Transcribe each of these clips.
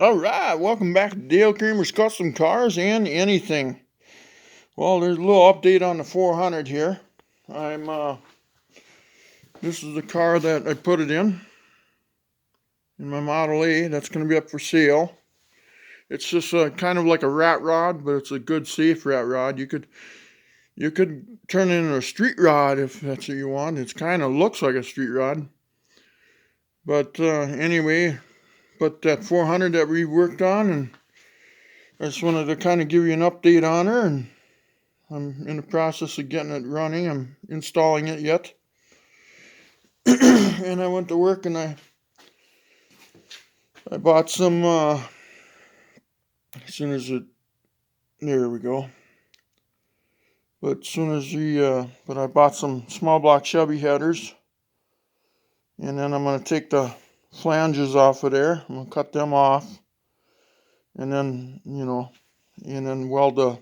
All right, welcome back to Dale Creamer's Custom Cars and Anything. Well, there's a little update on the 400 here. This is the car that I put it in my Model A. That's going to be up for sale. It's just kind of like a rat rod, but it's a good, safe rat rod. You could turn it into a street rod if that's what you want. It kind of looks like a street rod. But anyway, but that 400 that we worked on, and I just wanted to kind of give you an update on her, and I'm in the process of getting it running. I'm installing it yet. And I went to work and I bought some, as soon as it, there we go. But as soon as but I bought some small block Chevy headers. And then I'm going to take the flanges off of there. I'm going to cut them off. And then, and then weld the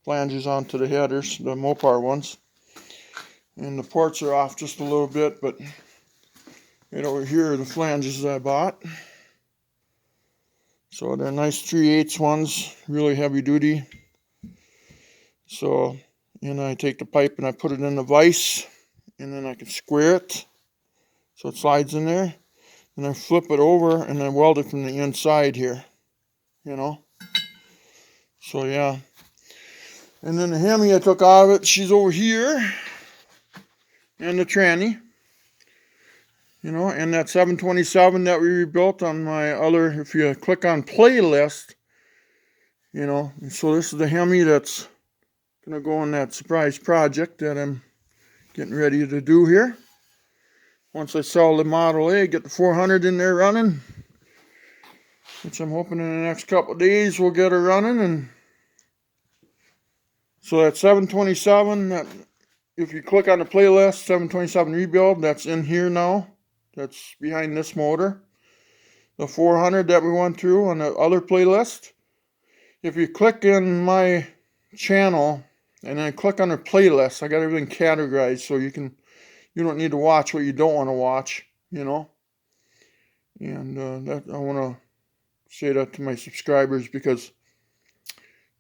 flanges onto the headers, the Mopar ones. And the ports are off just a little bit, but right over here are the flanges I bought. So they're nice 3/8 ones, really heavy duty. So, and I take the pipe and I put it in the vise, and then I can square it so it slides in there. And I flip it over and I weld it from the inside here, So yeah. And then the Hemi I took out of it, she's over here. And the tranny. And that 727 that we rebuilt on my other, if you click on playlist, so this is the Hemi that's going to go in that surprise project that I'm getting ready to do here. Once I sell the Model A, get the 400 in there running, which I'm hoping in the next couple of days we'll get her running. And so that 727, that if you click on the playlist, 727 rebuild, that's in here now. That's behind this motor. The 400 that we went through on the other playlist. If you click in my channel and then click on the playlist, I got everything categorized so you don't need to watch what you don't want to watch, And that I want to say that to my subscribers because,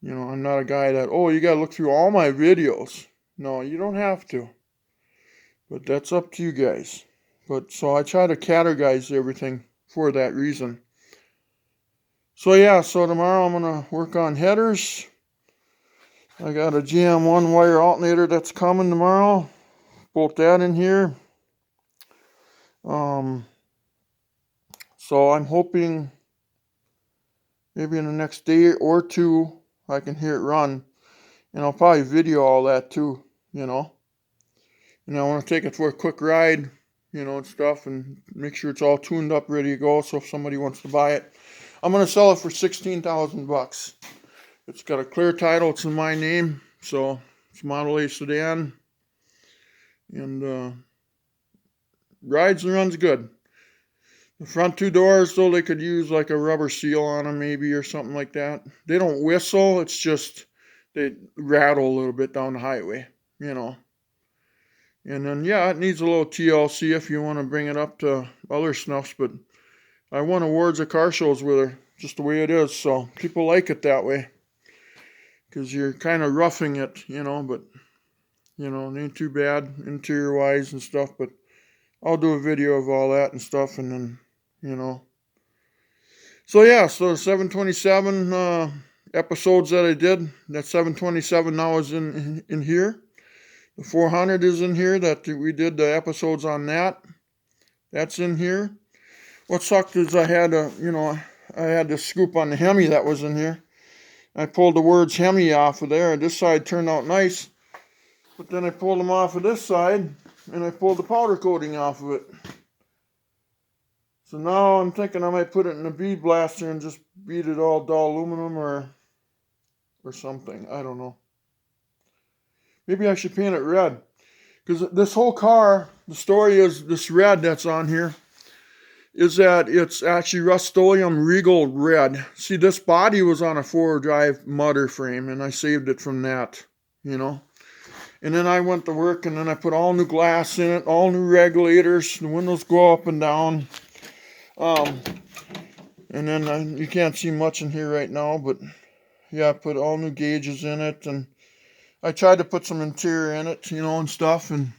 I'm not a guy that, you got to look through all my videos. No, you don't have to. But that's up to you guys. But so I try to categorize everything for that reason. So yeah, so tomorrow I'm going to work on headers. I got a GM 1-wire alternator that's coming tomorrow. Bolt that in here. So I'm hoping maybe in the next day or two I can hear it run. And I'll probably video all that too, And I want to take it for a quick ride, and stuff, and make sure it's all tuned up, ready to go. So if somebody wants to buy it, I'm going to sell it for $16,000. It's got a clear title. It's in my name. So it's Model A sedan. And rides and runs good. The front two doors, though, they could use like a rubber seal on them maybe or something like that. They don't whistle. It's just they rattle a little bit down the highway, And then, yeah, it needs a little TLC if you want to bring it up to other snuffs. But I won awards at car shows with her, just the way it is. So people like it that way. Because you're kind of roughing it, But, it ain't too bad interior-wise and stuff. But I'll do a video of all that and stuff. And then, So, yeah, so the 727 episodes that I did, that 727 now is in here. The 400 is in here, that we did the episodes on that. That's in here. What sucked is I had to scoop on the Hemi that was in here. I pulled the words Hemi off of there, and this side turned out nice. But then I pulled them off of this side, and I pulled the powder coating off of it. So now I'm thinking I might put it in a bead blaster and just beat it all dull aluminum or something. I don't know. Maybe I should paint it red. Because this whole car, the story is this red that's on here, is that it's actually Rust-Oleum Regal red. See, this body was on a 4-wheel drive mudder frame, and I saved it from that, And then I went to work, and then I put all new glass in it, all new regulators. The windows go up and down. And then you can't see much in here right now, but yeah, I put all new gauges in it, and I tried to put some interior in it, and stuff, and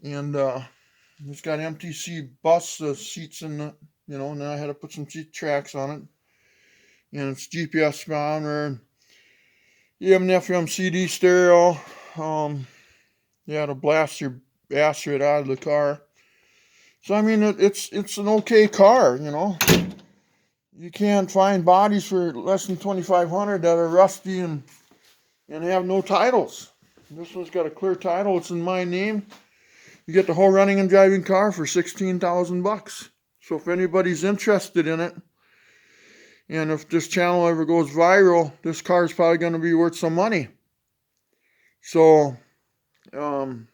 it's got MTC bus seats in it, and then I had to put some seat tracks on it, and it's GPS spawner, EM and FM CD stereo, to blast your ass right out of the car. So I mean, it's an okay car, You can't find bodies for less than $2,500 that are rusty and have no titles. This one's got a clear title. It's in my name. You get the whole running and driving car for $16,000. So if anybody's interested in it, and if this channel ever goes viral, this car is probably going to be worth some money. So, I'm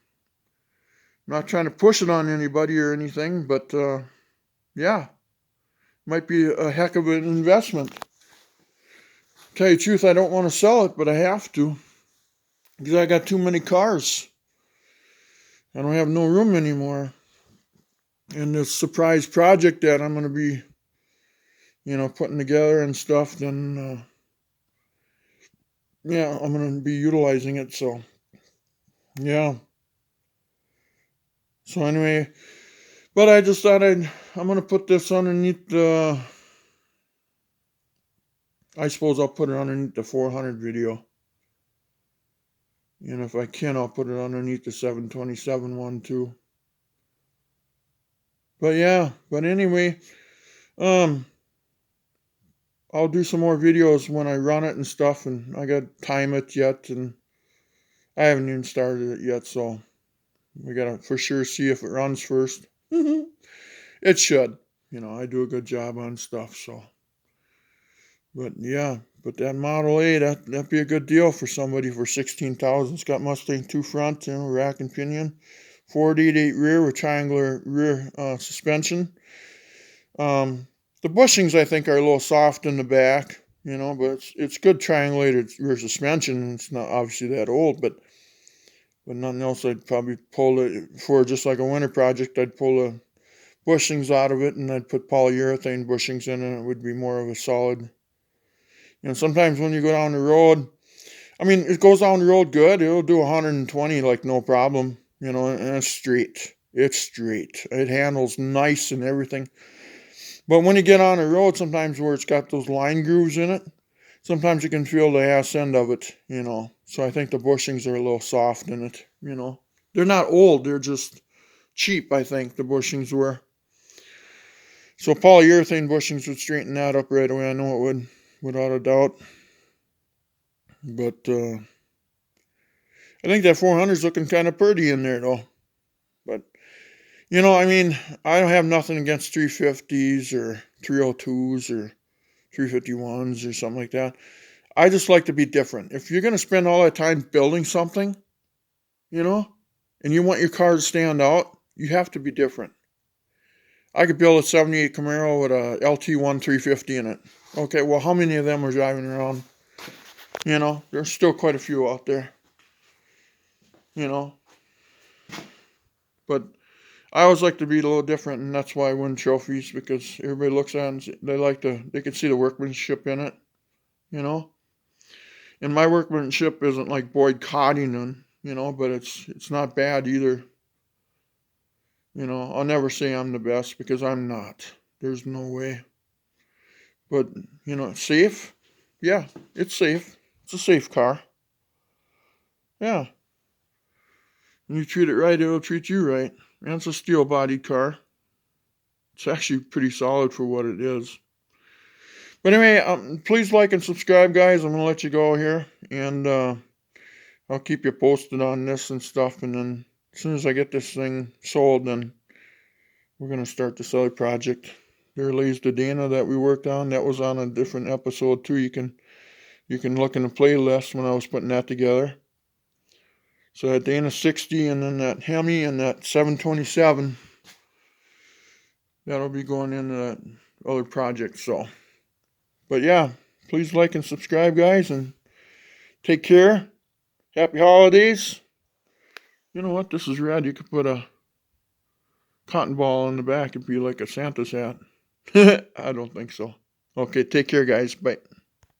not trying to push it on anybody or anything, but yeah, might be a heck of an investment. Tell you the truth, I don't want to sell it, but I have to, because I got too many cars. I don't have no room anymore. And this surprise project that I'm going to be, putting together and stuff, then, I'm going to be utilizing it. So, yeah. So anyway, but I just thought I'm going to put this underneath I suppose I'll put it underneath the 400 video. And if I can, I'll put it underneath the 727 one too. But yeah, anyway, I'll do some more videos when I run it and stuff, and I got to time it yet, and I haven't even started it yet, so we got to for sure see if it runs first. It should. I do a good job on stuff, so. But yeah, that Model A, that'd be a good deal for somebody for $16,000. It's got Mustang 2 front, rack and pinion, 488 rear with triangular rear suspension. The bushings I think are a little soft in the back, but it's good triangulated rear suspension. It's not obviously that old, but nothing else. I'd probably pull it for just like a winter project. I'd pull the bushings out of it, and I'd put polyurethane bushings in, and it would be more of a solid. Sometimes when you go down the road, it goes down the road good. It'll do 120 like no problem, and it's straight. It's straight. It handles nice and everything. But when you get on the road, sometimes where it's got those line grooves in it, sometimes you can feel the ass end of it, So I think the bushings are a little soft in it, They're not old. They're just cheap, I think, the bushings were. So polyurethane bushings would straighten that up right away. I know it would. Without a doubt. But I think that 400 is looking kind of pretty in there, though. But, I don't have nothing against 350s or 302s or 351s or something like that. I just like to be different. If you're going to spend all that time building something, and you want your car to stand out, you have to be different. I could build a 78 Camaro with a LT1 350 in it. Okay, well, how many of them are driving around? There's still quite a few out there. But I always like to be a little different, and that's why I win trophies, because everybody looks at it and they can see the workmanship in it, And my workmanship isn't like Boyd Coddington, but it's not bad either. I'll never say I'm the best, because I'm not. There's no way. But, safe? Yeah, it's safe. It's a safe car. Yeah. When you treat it right, it'll treat you right. And it's a steel-bodied car. It's actually pretty solid for what it is. But anyway, please like and subscribe, guys. I'm going to let you go here. And I'll keep you posted on this and stuff. And then as soon as I get this thing sold, then we're going to start the other project. There lays the Dana that we worked on. That was on a different episode too. You can look in the playlist when I was putting that together. So that Dana 60 and then that Hemi and that 727, that'll be going into that other project. So, but yeah, please like and subscribe, guys, and take care. Happy holidays. You know what? This is rad. You could put a cotton ball on the back. It'd be like a Santa's hat. I don't think so. Okay, take care, guys. Bye.